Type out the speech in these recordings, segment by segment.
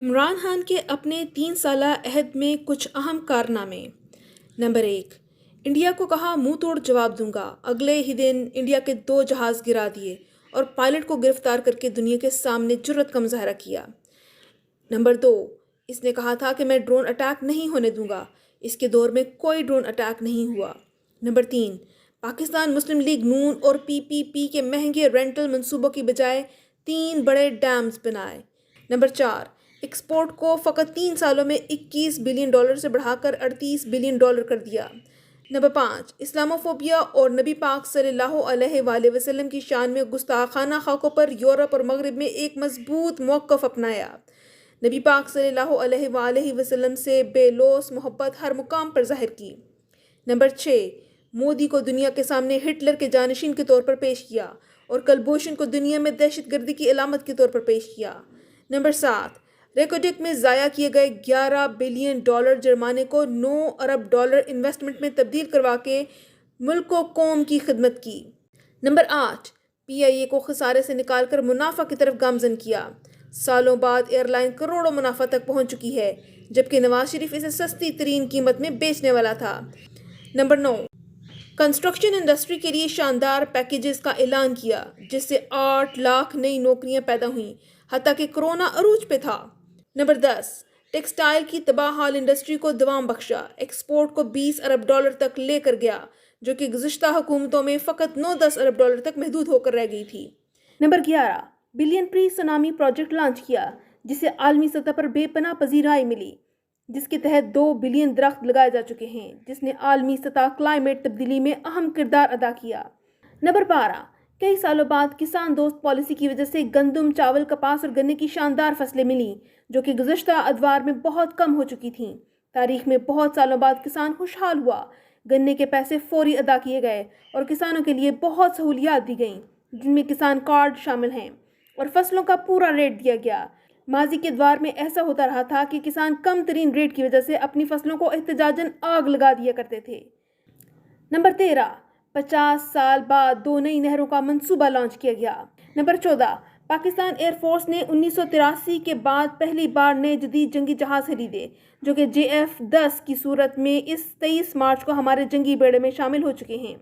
عمران خان کے اپنے 3 سالہ عہد میں کچھ اہم کارنامے۔ نمبر 1، انڈیا کو کہا منہ توڑ جواب دوں گا۔ اگلے ہی دن انڈیا کے 2 جہاز گرا دیے اور پائلٹ کو گرفتار کر کے دنیا کے سامنے جرأت کا مظاہرہ کیا۔ نمبر 2، اس نے کہا تھا کہ میں ڈرون اٹیک نہیں ہونے دوں گا۔ اس کے دور میں کوئی ڈرون اٹیک نہیں ہوا۔ نمبر 3، پاکستان مسلم لیگ نون اور PPP کے مہنگے رینٹل منصوبوں کی بجائے 3 بڑے ڈیمز بنائے۔ نمبر 4، ایکسپورٹ کو فقط 3 سالوں میں $21 بلین سے بڑھا کر $38 بلین کر دیا۔ نمبر 5، اسلاموفوبیا اور نبی پاک صلی اللہ علیہ وآلہ وسلم کی شان میں گستاخانہ خاکوں پر یورپ اور مغرب میں ایک مضبوط موقف اپنایا۔ نبی پاک صلی اللہ علیہ وآلہ وسلم سے بے لوث محبت ہر مقام پر ظاہر کی۔ نمبر 6، مودی کو دنیا کے سامنے ہٹلر کے جانشین کے طور پر پیش کیا اور کلبھوشن کو دنیا میں دہشت گردی کی علامت کے طور پر پیش کیا۔ نمبر 7، ریکوڈک میں ضائع کیے گئے $11 بلین جرمانے کو $9 ارب انویسٹمنٹ میں تبدیل کروا کے ملک و قوم کی خدمت کی۔ نمبر 8، PIA کو خسارے سے نکال کر منافع کی طرف گامزن کیا۔ سالوں بعد ایئر لائن کروڑوں منافع تک پہنچ چکی ہے، جبکہ نواز شریف اسے سستی ترین قیمت میں بیچنے والا تھا۔ نمبر 9، کنسٹرکشن انڈسٹری کے لیے شاندار پیکیجز کا اعلان کیا، جس سے 8 لاکھ نئی نوکریاں پیدا ہوئیں، حتیٰ کہ کرونا عروج پہ تھا۔ نمبر 10، ٹیکسٹائل کی تباہ حال انڈسٹری کو دوام بخشا، ایکسپورٹ کو $20 ارب تک لے کر گیا، جو کہ گزشتہ حکومتوں میں فقط $9-10 ارب تک محدود ہو کر رہ گئی تھی۔ Number 11، billion tree tsunami project launch کیا، جسے عالمی سطح پر بے پناہ پذیرائی ملی، جس کے تحت 2 بلین درخت لگائے جا چکے ہیں، جس نے عالمی سطح کلائمیٹ تبدیلی میں اہم کردار ادا کیا۔ نمبر 12، کئی سالوں بعد کسان دوست پالیسی کی وجہ سے گندم، چاول، کپاس اور گنے کی شاندار فصلیں ملیں، جو کہ گزشتہ ادوار میں بہت کم ہو چکی تھیں۔ تاریخ میں بہت سالوں بعد کسان خوشحال ہوا، گنے کے پیسے فوری ادا کیے گئے اور کسانوں کے لیے بہت سہولیات دی گئیں، جن میں کسان کارڈ شامل ہیں، اور فصلوں کا پورا ریٹ دیا گیا۔ ماضی کے ادوار میں ایسا ہوتا رہا تھا کہ کسان کم ترین ریٹ کی وجہ سے اپنی فصلوں کو احتجاجاً آگ لگا دیا کرتے تھے۔ نمبر 13، 50 سال بعد 2 نئی نہروں کا منصوبہ لانچ کیا گیا۔ نمبر 14، پاکستان ایئر فورس نے 1983 کے بعد پہلی بار نئے جدید جنگی جہاز خریدے، جو کہ JF-10 کی صورت میں اس 23 مارچ کو ہمارے جنگی بیڑے میں شامل ہو چکے ہیں۔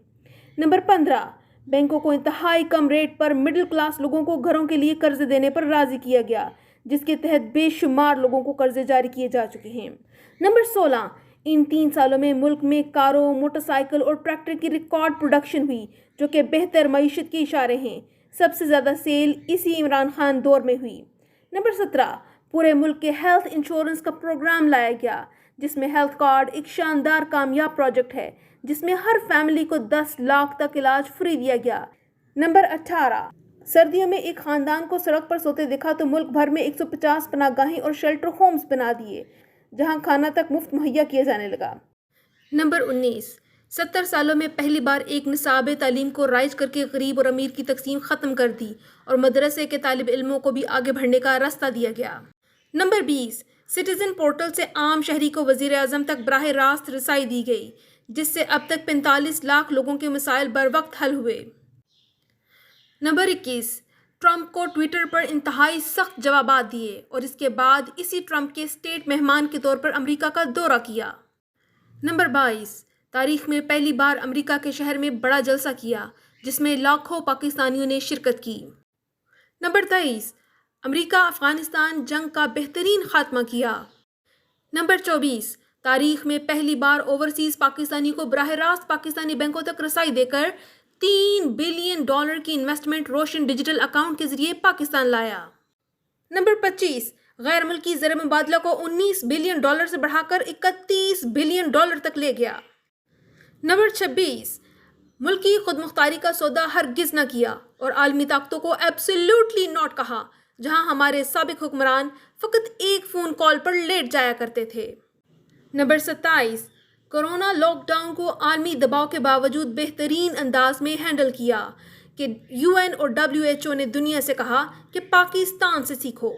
نمبر 15، بینکوں کو انتہائی کم ریٹ پر مڈل کلاس لوگوں کو گھروں کے لیے قرضے دینے پر راضی کیا گیا، جس کے تحت بے شمار لوگوں کو قرضے جاری کیے جا چکے ہیں۔ نمبر 16، ان 3 سالوں میں ملک میں کاروں، موٹر سائیکل اور ٹریکٹر کی ریکارڈ پروڈکشن ہوئی، جو کہ بہتر معیشت کے اشارے ہیں۔ سب سے زیادہ سیل اسی عمران خان دور میں ہوئی۔ نمبر 17، پورے ملک کے ہیلتھ انشورنس کا پروگرام لایا گیا، جس میں ہیلتھ کارڈ ایک شاندار کامیاب پروجیکٹ ہے، جس میں ہر فیملی کو 10 لاکھ تک علاج فری دیا گیا۔ نمبر 18، سردیوں میں ایک خاندان کو سڑک پر سوتے دیکھا تو ملک بھر میں 150 پناہ گاہیں اور شیلٹر ہومز بنا دیے، جہاں کھانا تک مفت مہیا کیا جانے لگا۔ نمبر 19، 70 سالوں میں پہلی بار ایک نصاب تعلیم کو رائج کر کے غریب اور امیر کی تقسیم ختم کر دی اور مدرسے کے طالب علموں کو بھی آگے بڑھنے کا راستہ دیا گیا۔ نمبر 20، سٹیزن پورٹل سے عام شہری کو وزیر اعظم تک براہ راست رسائی دی گئی، جس سے اب تک 45 لاکھ لوگوں کے مسائل بر وقت حل ہوئے۔ نمبر 21، ٹرمپ کو ٹویٹر پر انتہائی سخت جوابات دیے اور اس کے بعد اسی ٹرمپ کے اسٹیٹ مہمان کے طور پر امریکہ کا دورہ کیا۔ نمبر 22، تاریخ میں پہلی بار امریکہ کے شہر میں بڑا جلسہ کیا، جس میں لاکھوں پاکستانیوں نے شرکت کی۔ نمبر 23، امریکہ افغانستان جنگ کا بہترین خاتمہ کیا۔ نمبر 24، تاریخ میں پہلی بار اوورسیز پاکستانی کو براہ راست پاکستانی بینکوں تک رسائی دے کر $3 بلین کی انویسٹمنٹ روشن ڈیجیٹل اکاؤنٹ کے ذریعے پاکستان لایا۔ نمبر 25، غیر ملکی زر مبادلہ کو $19 بلین سے بڑھا کر $31 بلین تک لے گیا۔ نمبر 26، ملکی خود مختاری کا سودا ہرگز نہ کیا اور عالمی طاقتوں کو ایبسلیوٹلی ناٹ کہا، جہاں ہمارے سابق حکمران فقط ایک فون کال پر لیٹ جایا کرتے تھے۔ نمبر 27، کورونا لاک ڈاؤن کو عالمی دباؤ کے باوجود بہترین انداز میں ہینڈل کیا کہ UN اور WHO نے دنیا سے کہا کہ پاکستان سے سیکھو۔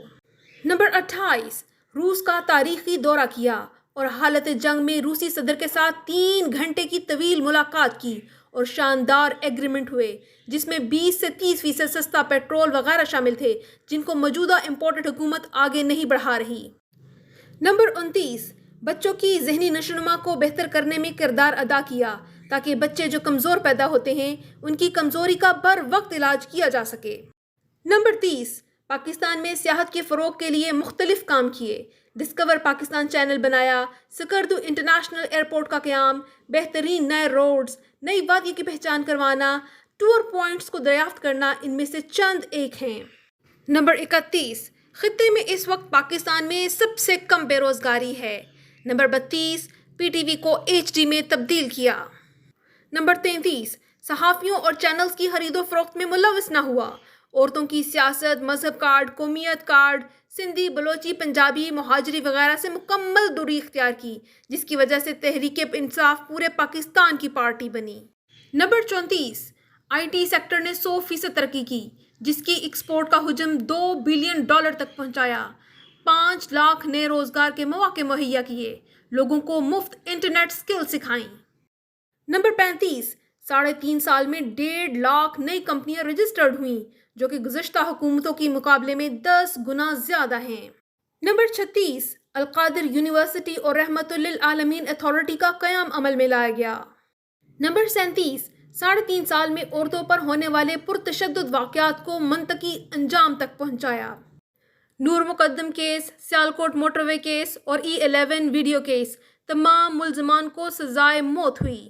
نمبر 28، روس کا تاریخی دورہ کیا اور حالت جنگ میں روسی صدر کے ساتھ 3 گھنٹے کی طویل ملاقات کی اور شاندار ایگریمنٹ ہوئے جس میں 20 سے 30% سستا پیٹرول وغیرہ شامل تھے جن کو موجودہ امپورٹڈ حکومت آگے نہیں بڑھا رہی۔ نمبر 29، بچوں کی ذہنی نشوونما کو بہتر کرنے میں کردار ادا کیا تاکہ بچے جو کمزور پیدا ہوتے ہیں ان کی کمزوری کا بر وقت علاج کیا جا سکے۔ نمبر 30، پاکستان میں سیاحت کے فروغ کے لیے مختلف کام کیے، ڈسکور پاکستان چینل بنایا، سکردو انٹرنیشنل ایئرپورٹ کا قیام، بہترین نئے روڈز، نئی وادی کی پہچان کروانا، ٹور پوائنٹس کو دریافت کرنا ان میں سے چند ایک ہیں۔ نمبر 31، خطے میں اس وقت پاکستان میں سب سے کم بے روزگاری ہے۔ نمبر 32، پی ٹی وی کو HD میں تبدیل کیا۔ نمبر 33، صحافیوں اور چینلز کی خرید و فروخت میں ملوث نہ ہوا، عورتوں کی سیاست، مذہب کارڈ، قومیت کارڈ، سندھی، بلوچی، پنجابی، مہاجری وغیرہ سے مکمل دوری اختیار کی، جس کی وجہ سے تحریک انصاف پورے پاکستان کی پارٹی بنی۔ نمبر 34، IT سیکٹر نے 100% ترقی کی، جس کی ایکسپورٹ کا حجم $2 بلین تک پہنچایا، 5 لاکھ نئے روزگار کے مواقع مہیا کیے، لوگوں کو مفت انٹرنیٹ سکل سکھائیں۔ نمبر 35، 3.5 سال میں 1.5 لاکھ نئی کمپنیاں رجسٹرڈ ہوئیں جو کہ گزشتہ حکومتوں کے مقابلے میں 10 گنا زیادہ ہیں۔ نمبر 36، القادر یونیورسٹی اور رحمت للعالمین اتھارٹی کا قیام عمل میں لایا گیا۔ نمبر 37، 3.5 سال میں عورتوں پر ہونے والے پرتشدد واقعات کو منطقی انجام تک پہنچایا۔ نور مقدم کیس، سیالکوٹ موٹر وے کیس اور E11 ویڈیو کیس، تمام ملزمان کو سزائے موت ہوئی۔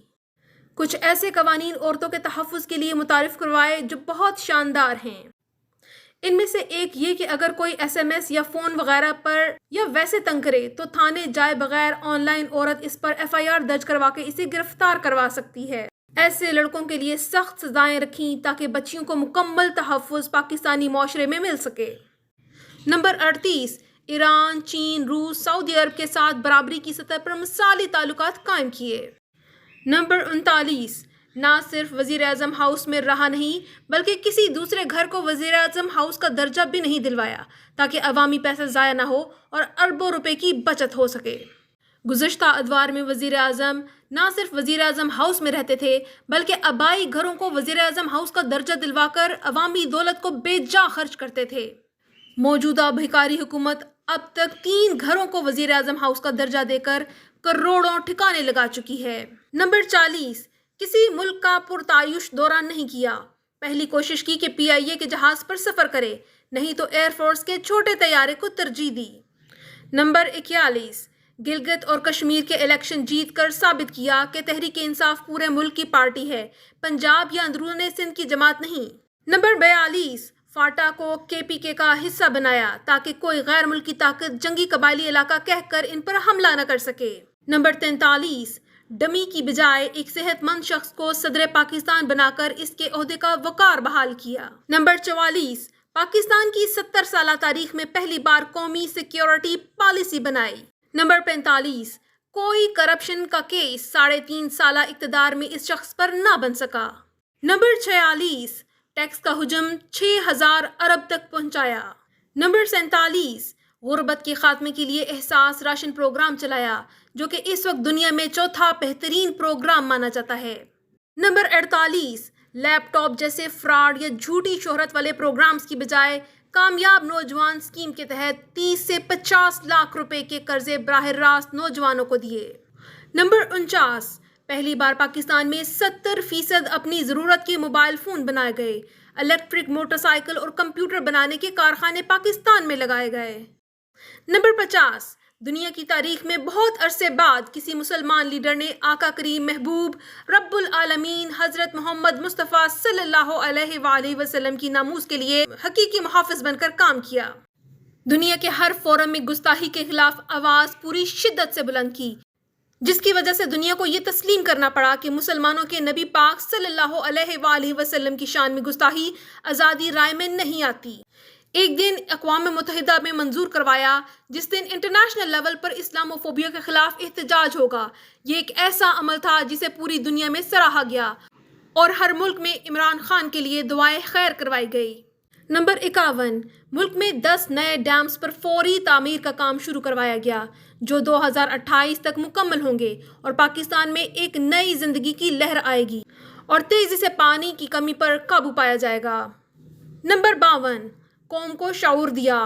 کچھ ایسے قوانین عورتوں کے تحفظ کے لیے متعارف کروائے جو بہت شاندار ہیں۔ ان میں سے ایک یہ کہ اگر کوئی SMS یا فون وغیرہ پر یا ویسے تنگ کرے تو تھانے جائے بغیر آن لائن عورت اس پر FIR درج کروا کے اسے گرفتار کروا سکتی ہے۔ ایسے لڑکوں کے لیے سخت سزائیں رکھیں تاکہ بچیوں کو مکمل تحفظ پاکستانی معاشرے میں مل سکے۔ نمبر 38، ایران، چین، روس، سعودی عرب کے ساتھ برابری کی سطح پر مثالی تعلقات قائم کیے۔ نمبر 39، نہ صرف وزیر اعظم ہاؤس میں رہا نہیں بلکہ کسی دوسرے گھر کو وزیر اعظم ہاؤس کا درجہ بھی نہیں دلوایا تاکہ عوامی پیسہ ضائع نہ ہو اور اربوں روپے کی بچت ہو سکے۔ گزشتہ ادوار میں وزیر اعظم نہ صرف وزیر اعظم ہاؤس میں رہتے تھے بلکہ آبائی گھروں کو وزیر اعظم ہاؤس کا درجہ دلوا کر عوامی دولت کو بے جا خرچ کرتے تھے۔ موجودہ بھکاری حکومت اب تک 3 گھروں کو وزیر اعظم ہاؤس کا درجہ دے کر کروڑوں ٹھکانے لگا چکی ہے۔ نمبر 40، کسی ملک کا پرتعیش دورہ نہیں کیا، پہلی کوشش کی کہ PIA کے جہاز پر سفر کرے، نہیں تو ایئر فورس کے چھوٹے طیارے کو ترجیح دی۔ نمبر 41، گلگت اور کشمیر کے الیکشن جیت کر ثابت کیا کہ تحریک انصاف پورے ملک کی پارٹی ہے، پنجاب یا اندرون سندھ کی جماعت نہیں۔ نمبر 42، فاٹا کو KPK کا حصہ بنایا تاکہ کوئی غیر ملکی طاقت جنگی قبائلی علاقہ کہہ کر ان پر حملہ نہ کر سکے۔ نمبر 43، ڈمی کی بجائے ایک صحت مند شخص کو صدر پاکستان بنا کر اس کے عہدے کا وقار بحال کیا۔ نمبر 44، پاکستان کی 70 سالہ تاریخ میں پہلی بار قومی سیکیورٹی پالیسی بنائی۔ نمبر 45، کوئی کرپشن کا کیس 3.5 سالہ اقتدار میں اس شخص پر نہ بن سکا۔ نمبر 46، ٹیکس کا حجم 6000 ارب تک پہنچایا۔ نمبر 47، غربت کے خاتمے کے لیے احساس راشن پروگرام چلایا جو کہ اس وقت دنیا میں چوتھا بہترین پروگرام مانا جاتا ہے۔ نمبر 48، لیپ ٹاپ جیسے فراڈ یا جھوٹی شہرت والے پروگرامز کی بجائے کامیاب نوجوان اسکیم کے تحت 30 سے 50 لاکھ روپے کے قرضے براہ راست نوجوانوں کو دیے۔ نمبر 49، پہلی بار پاکستان میں 70% اپنی ضرورت کے موبائل فون بنائے گئے، الیکٹرک موٹر سائیکل اور کمپیوٹر بنانے کے کارخانے پاکستان میں لگائے گئے۔ نمبر 50، دنیا کی تاریخ میں بہت عرصے بعد کسی مسلمان لیڈر نے آقا کریم محبوب رب العالمین حضرت محمد مصطفیٰ صلی اللہ علیہ وآلہ وسلم کی ناموس کے لیے حقیقی محافظ بن کر کام کیا۔ دنیا کے ہر فورم میں گستاخی کے خلاف آواز پوری شدت سے بلند کی، جس کی وجہ سے دنیا کو یہ تسلیم کرنا پڑا کہ مسلمانوں کے نبی پاک صلی اللہ علیہ وآلہ وسلم کی شان میں گستاخی آزادی رائے میں نہیں آتی۔ ایک دن اقوام متحدہ میں منظور کروایا جس دن انٹرنیشنل لیول پر اسلامو فوبیا کے خلاف احتجاج ہوگا۔ یہ ایک ایسا عمل تھا جسے پوری دنیا میں سراہا گیا اور ہر ملک میں عمران خان کے لیے دعائیں خیر کروائی گئی۔ نمبر 51، ملک میں 10 نئے ڈیمز پر فوری تعمیر کا کام شروع کروایا گیا جو 2028 تک مکمل ہوں گے اور پاکستان میں ایک نئی زندگی کی لہر آئے گی اور تیزی سے پانی کی کمی پر قابو پایا جائے گا۔ نمبر 52، قوم کو شعور دیا۔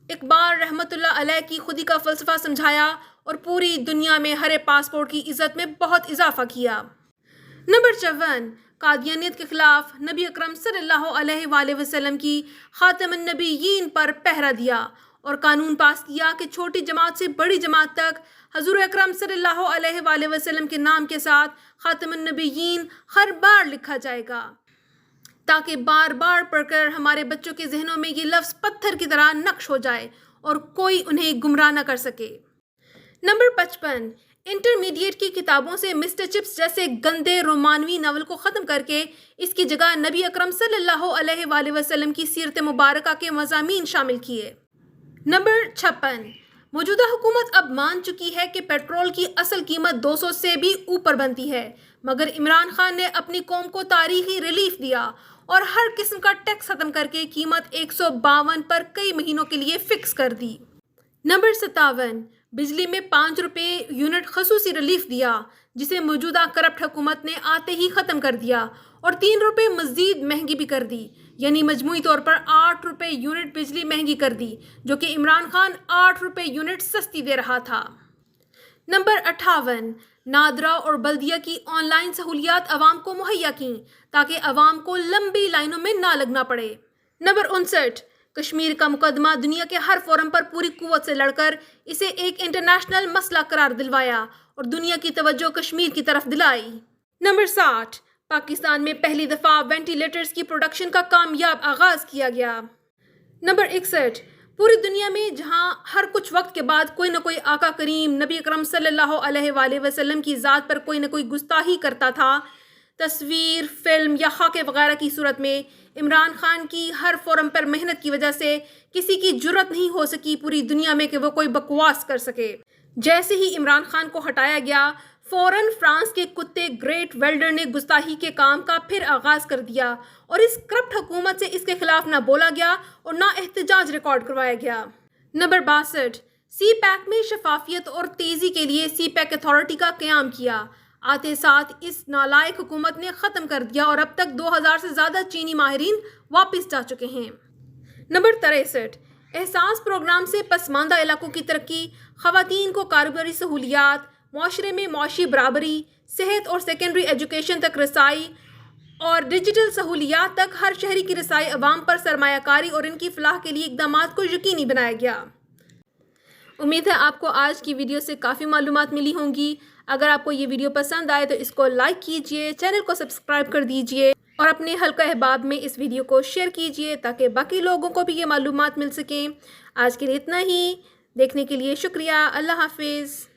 اقبال رحمۃ اللہ علیہ کی خودی کا فلسفہ سمجھایا اور پوری دنیا میں ہر پاسپورٹ کی عزت میں بہت اضافہ کیا۔ نمبر 54، قادیانیت کے خلاف نبی اکرم صلی اللہ علیہ وآلہ وسلم کی خاتم النبیین پر پہرا دیا اور قانون پاس کیا کہ چھوٹی جماعت سے بڑی جماعت تک حضور اکرم صلی اللہ علیہ وآلہ وسلم کے نام کے ساتھ خاتم النبیین ہر بار لکھا جائے گا، تاکہ بار بار پڑھ کر ہمارے بچوں کے ذہنوں میں یہ لفظ پتھر کی طرح نقش ہو جائے اور کوئی انہیں گمراہ نہ کر سکے۔ نمبر 55، انٹرمیڈیٹ کی کتابوں سے مسٹر چپس جیسے گندے رومانوی ناول کو ختم کر کے اس کی جگہ نبی اکرم صلی اللہ علیہ وآلہ وسلم کی سیرت مبارکہ کے مضامین شامل کیے۔ نمبر 56، موجودہ حکومت اب مان چکی ہے کہ پیٹرول کی اصل قیمت 200 سے بھی اوپر بنتی ہے، مگر عمران خان نے اپنی قوم کو تاریخی ریلیف دیا اور ہر قسم کا ٹیکس ختم کر کے قیمت 152 پر کئی مہینوں کے لیے فکس کر دی۔ نمبر 57، بجلی میں 5 روپے یونٹ خصوصی ریلیف دیا، جسے موجودہ کرپٹ حکومت نے آتے ہی ختم کر دیا اور 3 روپے مزید مہنگی بھی کر دی، یعنی مجموعی طور پر 8 روپے یونٹ بجلی مہنگی کر دی، جو کہ عمران خان 8 روپے یونٹ سستی دے رہا تھا۔ نمبر 58، نادرا اور بلدیہ کی آن لائن سہولیات عوام کو مہیا کیں تاکہ عوام کو لمبی لائنوں میں نہ لگنا پڑے۔ نمبر 59، کشمیر کا مقدمہ دنیا کے ہر فورم پر پوری قوت سے لڑ کر اسے ایک انٹرنیشنل مسئلہ قرار دلوایا اور دنیا کی توجہ کشمیر کی طرف دلائی۔ نمبر 60، پاکستان میں پہلی دفعہ وینٹی لیٹرز کی پروڈکشن کا کامیاب آغاز کیا گیا۔ نمبر 61، پوری دنیا میں جہاں ہر کچھ وقت کے بعد کوئی نہ کوئی آقا کریم نبی اکرم صلی اللہ علیہ وآلہ وسلم کی ذات پر کوئی نہ کوئی گستاخی کرتا تھا، تصویر، فلم یا خاکے وغیرہ کی صورت میں عمران خان کی ہر فورم پر محنت کی وجہ سے کسی کی جرت نہیں ہو سکی پوری دنیا میں کہ وہ کوئی بکواس کر سکے۔ جیسے ہی عمران خان کو ہٹایا گیا، فوراً فرانس کے کتے گریٹ ویلڈر نے گستاخی کے کام کا پھر آغاز کر دیا اور اس کرپٹ حکومت سے اس کے خلاف نہ بولا گیا اور نہ احتجاج ریکارڈ کروایا گیا۔ نمبر 62، سی پیک میں شفافیت اور تیزی کے لیے سی پیک اتھارٹی کا قیام کیا، آتے ساتھ اس نالائق حکومت نے ختم کر دیا اور اب تک 2000 سے زیادہ چینی ماہرین واپس جا چکے ہیں۔ نمبر 63، احساس پروگرام سے پسماندہ علاقوں کی ترقی، خواتین کو کاروباری سہولیات، معاشرے میں معاشی برابری، صحت اور سیکنڈری ایجوکیشن تک رسائی اور ڈیجیٹل سہولیات تک ہر شہری کی رسائی، عوام پر سرمایہ کاری اور ان کی فلاح کے لیے اقدامات کو یقینی بنایا گیا۔ امید ہے آپ کو آج کی ویڈیو سے کافی معلومات ملی ہوں گی۔ اگر آپ کو یہ ویڈیو پسند آئے تو اس کو لائک کیجئے، چینل کو سبسکرائب کر دیجئے اور اپنے حلقہ احباب میں اس ویڈیو کو شیئر کیجئے تاکہ باقی لوگوں کو بھی یہ معلومات مل سکیں۔ آج کے لیے اتنا ہی، دیکھنے کے لیے شکریہ، اللہ حافظ۔